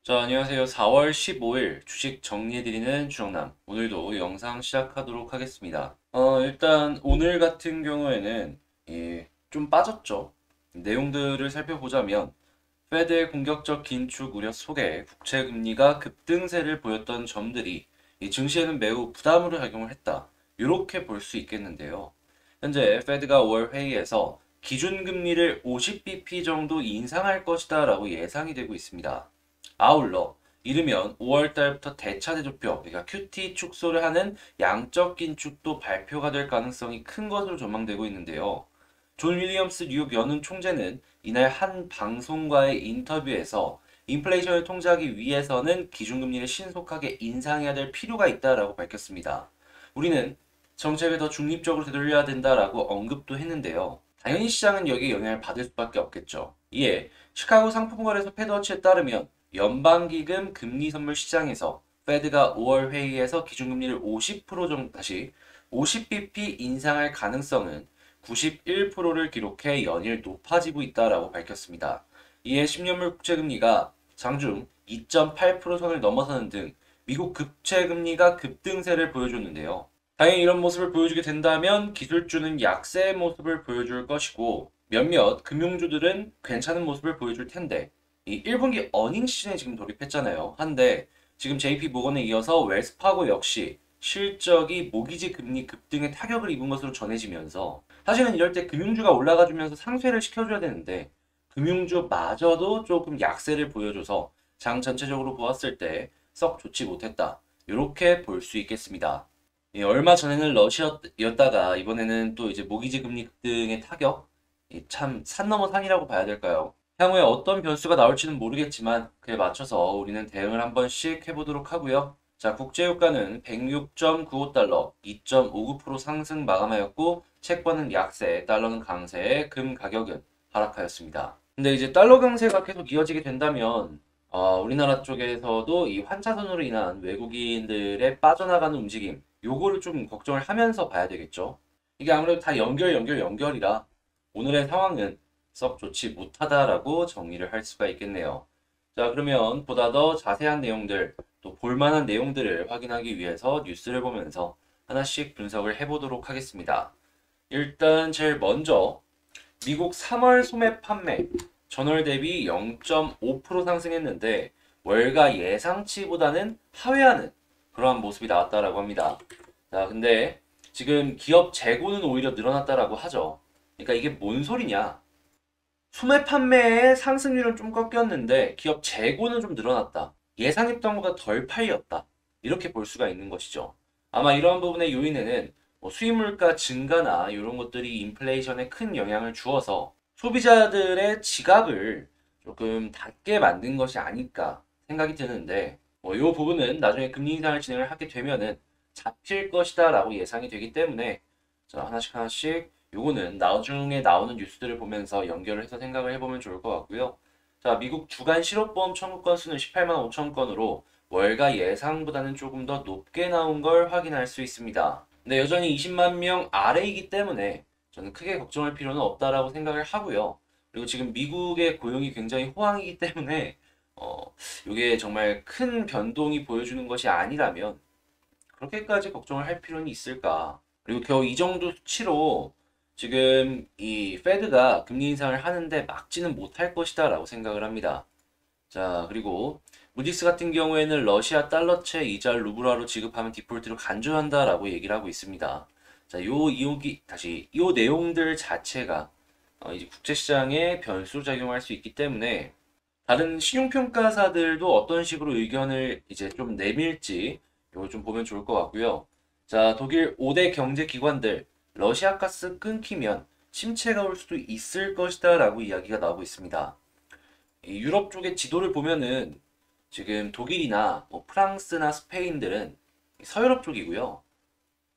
자, 안녕하세요. 4월 15일 주식 정리해드리는 주정남. 오늘도 영상 시작하도록 하겠습니다. 일단 오늘 같은 경우에는 좀 빠졌죠. 내용들을 살펴보자면 페드의 공격적 긴축 우려 속에 국채 금리가 급등세를 보였던 점들이 이 증시에는 매우 부담으로 작용을 했다. 이렇게 볼 수 있겠는데요. 현재 페드가 5월 회의에서 기준금리를 50bp 정도 인상할 것이다 라고 예상이 되고 있습니다. 아울러 이르면 5월 달부터 대차 대조표, 그러니까 QT 축소를 하는 양적 긴축도 발표가 될 가능성이 큰 것으로 전망되고 있는데요. 존 윌리엄스 뉴욕 연은 총재는 이날 한 방송과의 인터뷰에서 인플레이션을 통제하기 위해서는 기준금리를 신속하게 인상해야 될 필요가 있다라고 밝혔습니다. 우리는 정책을 더 중립적으로 되돌려야 된다라고 언급도 했는데요. 당연히 시장은 여기에 영향을 받을 수밖에 없겠죠. 이에 시카고 상품거래소 패드워치에 따르면 연방기금 금리선물 시장에서 페드가 5월 회의에서 기준금리를 50% 정도 다시 50bp 인상할 가능성은 91%를 기록해 연일 높아지고 있다라고 밝혔습니다. 이에 10년물 국채금리가 장중 2.8% 선을 넘어서는 등 미국 국채금리가 급등세를 보여줬는데요. 당연히 이런 모습을 보여주게 된다면 기술주는 약세의 모습을 보여줄 것이고 몇몇 금융주들은 괜찮은 모습을 보여줄 텐데 이 1분기 어닝 시즌에 지금 돌입했잖아요. 한데 지금 JP 모건에 이어서 웰스파고 역시 실적이 모기지 금리 급등에 타격을 입은 것으로 전해지면서 사실은 이럴 때 금융주가 올라가주면서 상쇄를 시켜줘야 되는데 금융주마저도 조금 약세를 보여줘서 장 전체적으로 보았을 때 썩 좋지 못했다. 이렇게 볼 수 있겠습니다. 얼마 전에는 러시아였다가 이번에는 또 이제 모기지 금리 급등의 타격, 참 산 넘어 산이라고 봐야 될까요? 향후에 어떤 변수가 나올지는 모르겠지만 그에 맞춰서 우리는 대응을 한 번씩 해보도록 하고요. 자, 국제유가는 106.95달러, 2.59% 상승 마감하였고 채권은 약세, 달러는 강세, 금 가격은 하락하였습니다. 근데 이제 달러 강세가 계속 이어지게 된다면 우리나라 쪽에서도 이 환차선으로 인한 외국인들의 빠져나가는 움직임, 요거를 좀 걱정을 하면서 봐야 되겠죠. 이게 아무래도 다 연결이라 오늘의 상황은 썩 좋지 못하다라고 정리를 할 수가 있겠네요. 자, 그러면 보다 더 자세한 내용들, 또 볼만한 내용들을 확인하기 위해서 뉴스를 보면서 하나씩 분석을 해보도록 하겠습니다. 일단 제일 먼저 미국 3월 소매 판매 전월 대비 0.5% 상승했는데 월가 예상치보다는 하회하는 그러한 모습이 나왔다라고 합니다. 자, 근데 지금 기업 재고는 오히려 늘어났다라고 하죠. 그러니까 이게 뭔 소리냐? 소매 판매의 상승률은 좀 꺾였는데 기업 재고는 좀 늘어났다. 예상했던 것보다 덜 팔렸다. 이렇게 볼 수가 있는 것이죠. 아마 이러한 부분의 요인에는 뭐 수입 물가 증가나 이런 것들이 인플레이션에 큰 영향을 주어서 소비자들의 지갑을 조금 닫게 만든 것이 아닐까 생각이 드는데 이 부분은 나중에 금리 인상을 진행을 하게 되면은 잡힐 것이다라고 예상이 되기 때문에 자, 하나씩 요거는 나중에 나오는 뉴스들을 보면서 연결을 해서 생각을 해보면 좋을 것 같고요. 자, 미국 주간 실업보험 청구 건수는 18만 5천 건으로 월가 예상보다는 조금 더 높게 나온 걸 확인할 수 있습니다. 근데 여전히 20만 명 아래이기 때문에 저는 크게 걱정할 필요는 없다라고 생각을 하고요. 그리고 지금 미국의 고용이 굉장히 호황이기 때문에 이게 정말 큰 변동이 보여주는 것이 아니라면 그렇게까지 걱정을 할 필요는 있을까? 그리고 겨우 이 정도 수치로 지금 이 페드가 금리 인상을 하는데 막지는 못할 것이다 라고 생각을 합니다. 자, 그리고 무디스 같은 경우에는 러시아 달러채 이자를 루블화로 지급하면 디폴트를 간주한다라고 얘기를 하고 있습니다. 자, 요 내용들 자체가 이제 국제시장에 변수로 작용할 수 있기 때문에 다른 신용평가사들도 어떤 식으로 의견을 이제 좀 내밀지 이걸 좀 보면 좋을 것 같고요. 자, 독일 5대 경제기관들 러시아 가스 끊기면 침체가 올 수도 있을 것이다 라고 이야기가 나오고 있습니다. 이 유럽 쪽의 지도를 보면은 지금 독일이나 뭐 프랑스나 스페인들은 서유럽 쪽이고요.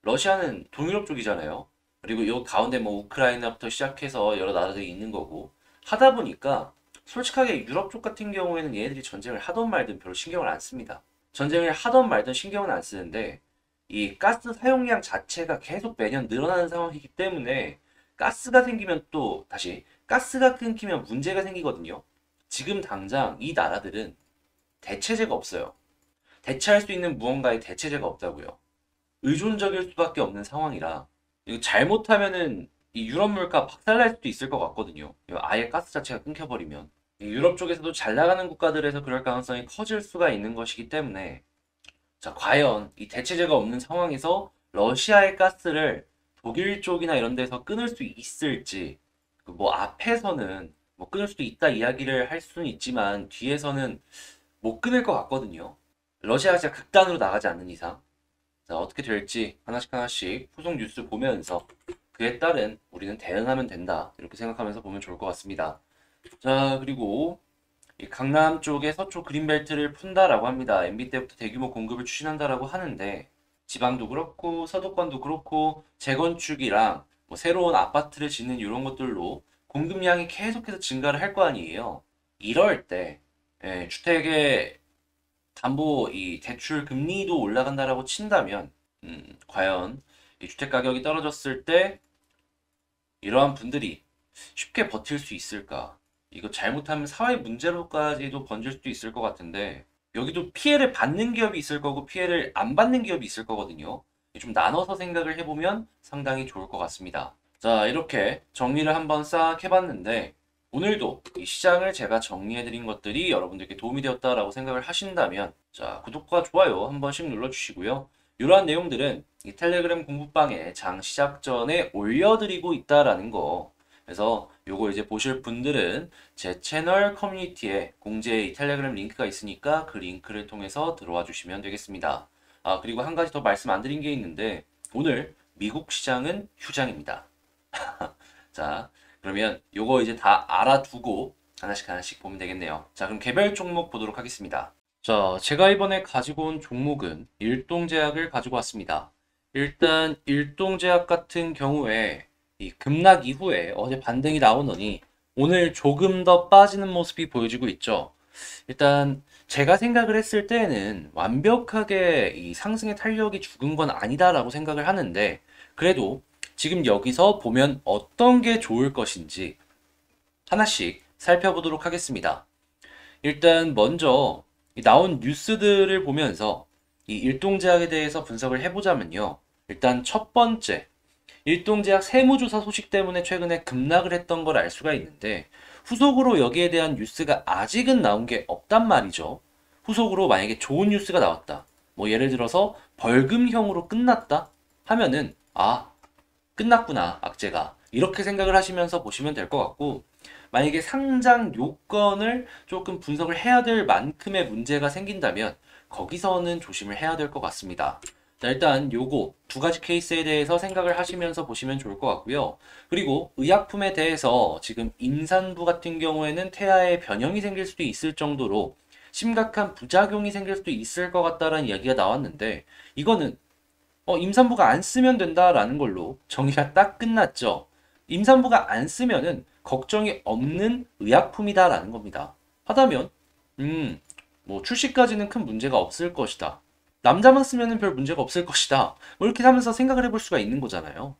러시아는 동유럽 쪽이잖아요. 그리고 이 가운데 뭐 우크라이나부터 시작해서 여러 나라들이 있는 거고 하다 보니까 솔직하게 유럽 쪽 같은 경우에는 얘네들이 전쟁을 하던 말든 별로 신경을 안 씁니다. 전쟁을 하던 말든 신경은 안 쓰는데 이 가스 사용량 자체가 계속 매년 늘어나는 상황이기 때문에 가스가 생기면 또 다시 가스가 끊기면 문제가 생기거든요. 지금 당장 이 나라들은 대체제가 없어요. 대체할 수 있는 무언가의 대체제가 없다고요. 의존적일 수밖에 없는 상황이라 이거 잘못하면은 이 유럽 물가 박살날 수도 있을 것 같거든요. 이거 아예 가스 자체가 끊겨버리면 이 유럽 쪽에서도 잘 나가는 국가들에서 그럴 가능성이 커질 수가 있는 것이기 때문에 자, 과연 이 대체제가 없는 상황에서 러시아의 가스를 독일 쪽이나 이런 데서 끊을 수 있을지 그뭐 앞에서는 뭐 끊을 수도 있다 이야기를 할 수는 있지만 뒤에서는 못 끊을 것 같거든요. 러시아가 진짜 극단으로 나가지 않는 이상 자, 어떻게 될지 하나씩 하나씩 후속 뉴스 보면서 그에 따른 우리는 대응하면 된다. 이렇게 생각하면서 보면 좋을 것 같습니다. 자, 그리고 이 강남 쪽에 서쪽 그린벨트를 푼다라고 합니다. MB 때부터 대규모 공급을 추진한다라고 하는데 지방도 그렇고 서도권도 그렇고 재건축이랑 뭐 새로운 아파트를 짓는 이런 것들로 공급량이 계속해서 증가를 할 거 아니에요. 이럴 때 주택의 담보 이 대출 금리도 올라간다라고 친다면 과연 이 주택 가격이 떨어졌을 때 이러한 분들이 쉽게 버틸 수 있을까? 이거 잘못하면 사회 문제로까지도 번질 수도 있을 것 같은데 여기도 피해를 받는 기업이 있을 거고 피해를 안 받는 기업이 있을 거거든요. 좀 나눠서 생각을 해보면 상당히 좋을 것 같습니다. 자, 이렇게 정리를 한번 싹 해봤는데 오늘도 이 시장을 제가 정리해드린 것들이 여러분들께 도움이 되었다라고 생각을 하신다면 자, 구독과 좋아요 한 번씩 눌러주시고요. 이러한 내용들은 이 텔레그램 공부방에 장 시작 전에 올려드리고 있다라는 거. 그래서 요거 이제 보실 분들은 제 채널 커뮤니티에 공지에 이 텔레그램 링크가 있으니까 그 링크를 통해서 들어와 주시면 되겠습니다. 아, 그리고 한 가지 더 말씀 안 드린 게 있는데 오늘 미국 시장은 휴장입니다. 자, 그러면 요거 이제 다 알아두고 하나씩 하나씩 보면 되겠네요. 자, 그럼 개별 종목 보도록 하겠습니다. 자, 제가 이번에 가지고 온 종목은 일동제약을 가지고 왔습니다. 일단 일동제약 같은 경우에 이 급락 이후에 어제 반등이 나오더니 오늘 조금 더 빠지는 모습이 보여지고 있죠. 일단 제가 생각을 했을 때는 완벽하게 이 상승의 탄력이 죽은 건 아니다라고 생각을 하는데 그래도 지금 여기서 보면 어떤 게 좋을 것인지 하나씩 살펴보도록 하겠습니다. 일단 먼저 나온 뉴스들을 보면서 이 일동제약에 대해서 분석을 해보자면요. 일단 첫 번째, 일동제약 세무조사 소식 때문에 최근에 급락을 했던 걸 알 수가 있는데 후속으로 여기에 대한 뉴스가 아직은 나온 게 없단 말이죠. 후속으로 만약에 좋은 뉴스가 나왔다. 뭐 예를 들어서 벌금형으로 끝났다 하면은 아, 끝났구나 악재가 이렇게 생각을 하시면서 보시면 될 것 같고 만약에 상장 요건을 조금 분석을 해야 될 만큼의 문제가 생긴다면 거기서는 조심을 해야 될 것 같습니다. 자, 일단 요거 두 가지 케이스에 대해서 생각을 하시면서 보시면 좋을 것 같고요. 그리고 의약품에 대해서 지금 임산부 같은 경우에는 태아의 변형이 생길 수도 있을 정도로 심각한 부작용이 생길 수도 있을 것 같다라는 이야기가 나왔는데 이거는 임산부가 안 쓰면 된다라는 걸로 정리가 딱 끝났죠. 임산부가 안 쓰면은 걱정이 없는 의약품이다라는 겁니다. 하다면 뭐 출시까지는 큰 문제가 없을 것이다. 남자만 쓰면은 별 문제가 없을 것이다. 뭐 이렇게 하면서 생각을 해볼 수가 있는 거잖아요.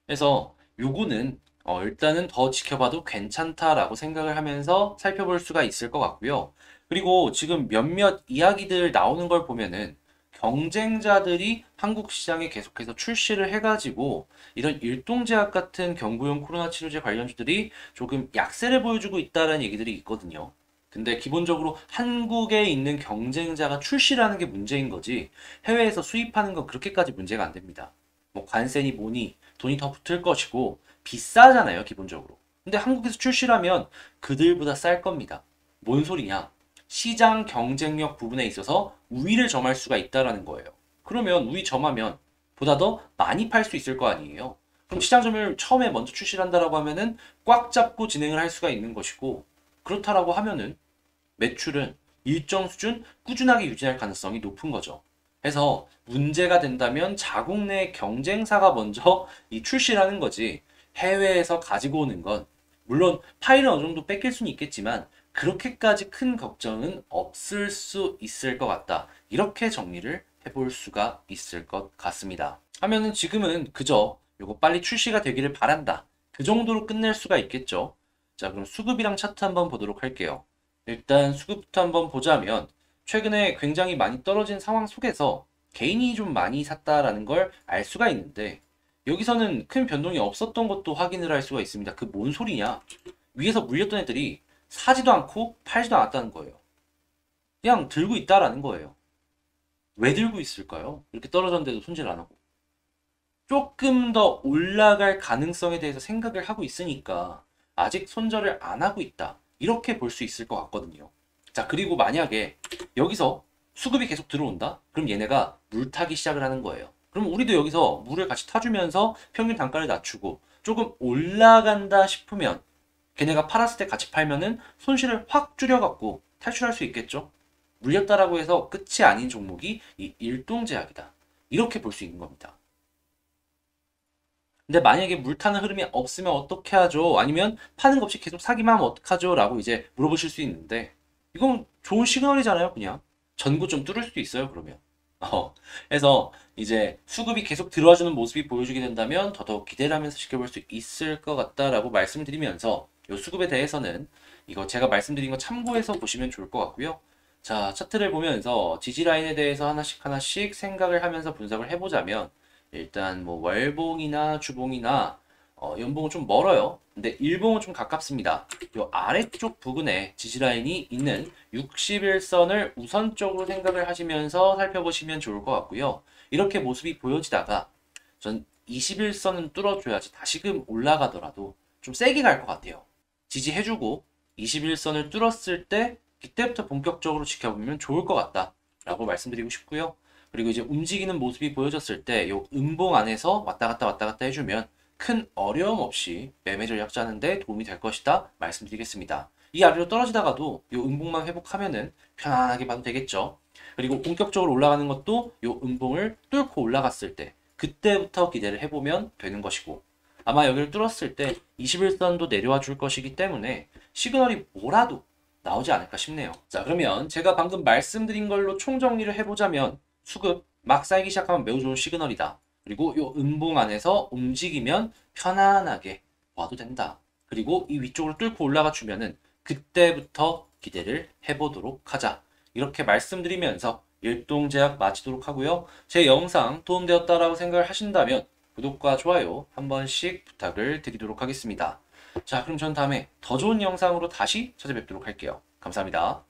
그래서 요거는 일단은 더 지켜봐도 괜찮다라고 생각을 하면서 살펴볼 수가 있을 것 같고요. 그리고 지금 몇몇 이야기들 나오는 걸 보면은 경쟁자들이 한국 시장에 계속해서 출시를 해가지고 이런 일동제약 같은 경구용 코로나 치료제 관련주들이 조금 약세를 보여주고 있다는 얘기들이 있거든요. 근데 기본적으로 한국에 있는 경쟁자가 출시라는 게 문제인 거지 해외에서 수입하는 건 그렇게까지 문제가 안 됩니다. 뭐 관세니 뭐니 돈이 더 붙을 것이고 비싸잖아요 기본적으로. 근데 한국에서 출시라면 그들보다 쌀 겁니다. 뭔 소리냐? 시장 경쟁력 부분에 있어서 우위를 점할 수가 있다라는 거예요. 그러면 우위 점하면 보다 더 많이 팔 수 있을 거 아니에요. 그럼 시장 점유율 처음에 먼저 출시를 한다라고 하면은 꽉 잡고 진행을 할 수가 있는 것이고 그렇다라고 하면은 매출은 일정 수준 꾸준하게 유지할 가능성이 높은 거죠. 그래서 문제가 된다면 자국 내 경쟁사가 먼저 이 출시를 하는 거지 해외에서 가지고 오는 건 물론 파일은 어느 정도 뺏길 수는 있겠지만 그렇게까지 큰 걱정은 없을 수 있을 것 같다. 이렇게 정리를 해볼 수가 있을 것 같습니다. 하면은 지금은 그저 요거 빨리 출시가 되기를 바란다. 그 정도로 끝낼 수가 있겠죠. 자, 그럼 수급이랑 차트 한번 보도록 할게요. 일단 수급부터 한번 보자면 최근에 굉장히 많이 떨어진 상황 속에서 개인이 좀 많이 샀다라는 걸 알 수가 있는데 여기서는 큰 변동이 없었던 것도 확인을 할 수가 있습니다. 그 뭔 소리냐? 위에서 물렸던 애들이 사지도 않고 팔지도 않았다는 거예요. 그냥 들고 있다라는 거예요. 왜 들고 있을까요? 이렇게 떨어졌는데도 손질 안 하고. 조금 더 올라갈 가능성에 대해서 생각을 하고 있으니까 아직 손절을 안 하고 있다. 이렇게 볼 수 있을 것 같거든요. 자, 그리고 만약에 여기서 수급이 계속 들어온다? 그럼 얘네가 물 타기 시작을 하는 거예요. 그럼 우리도 여기서 물을 같이 타주면서 평균 단가를 낮추고 조금 올라간다 싶으면 걔네가 팔았을 때 같이 팔면은 손실을 확 줄여갖고 탈출할 수 있겠죠? 물렸다라고 해서 끝이 아닌 종목이 이 일동제약이다. 이렇게 볼 수 있는 겁니다. 근데 만약에 물 타는 흐름이 없으면 어떻게 하죠? 아니면 파는 거 없이 계속 사기만 하면 어떡하죠? 라고 이제 물어보실 수 있는데 이건 좋은 시그널이잖아요, 그냥. 전구 좀 뚫을 수도 있어요, 그러면. 그래서 이제 수급이 계속 들어와주는 모습이 보여주게 된다면 더더욱 기대를 하면서 지켜볼 수 있을 것 같다라고 말씀을 드리면서 이 수급에 대해서는 이거 제가 말씀드린 거 참고해서 보시면 좋을 것 같고요. 자, 차트를 보면서 지지 라인에 대해서 하나씩 하나씩 생각을 하면서 분석을 해보자면 일단 뭐 월봉이나 주봉이나 연봉은 좀 멀어요. 근데 일봉은 좀 가깝습니다. 요 아래쪽 부근에 지지라인이 있는 61선을 우선적으로 생각을 하시면서 살펴보시면 좋을 것 같고요. 이렇게 모습이 보여지다가 전 21선은 뚫어줘야지 다시금 올라가더라도 좀 세게 갈 것 같아요. 지지해주고 21선을 뚫었을 때 그때부터 본격적으로 지켜보면 좋을 것 같다 라고 말씀드리고 싶고요. 그리고 이제 움직이는 모습이 보여졌을 때 요 음봉 안에서 왔다 갔다 해주면 큰 어려움 없이 매매 전략 짜는데 도움이 될 것이다 말씀드리겠습니다. 이 아래로 떨어지다가도 요 음봉만 회복하면은 편안하게 봐도 되겠죠. 그리고 본격적으로 올라가는 것도 요 음봉을 뚫고 올라갔을 때 그때부터 기대를 해보면 되는 것이고 아마 여기를 뚫었을 때 21선도 내려와 줄 것이기 때문에 시그널이 뭐라도 나오지 않을까 싶네요. 자, 그러면 제가 방금 말씀드린 걸로 총정리를 해보자면 수급 막 쌓이기 시작하면 매우 좋은 시그널이다. 그리고 이 음봉 안에서 움직이면 편안하게 와도 된다. 그리고 이 위쪽으로 뚫고 올라가 주면은 그때부터 기대를 해보도록 하자. 이렇게 말씀드리면서 일동제약 마치도록 하고요. 제 영상 도움되었다라고 생각을 하신다면 구독과 좋아요 한 번씩 부탁을 드리도록 하겠습니다. 자, 그럼 전 다음에 더 좋은 영상으로 다시 찾아뵙도록 할게요. 감사합니다.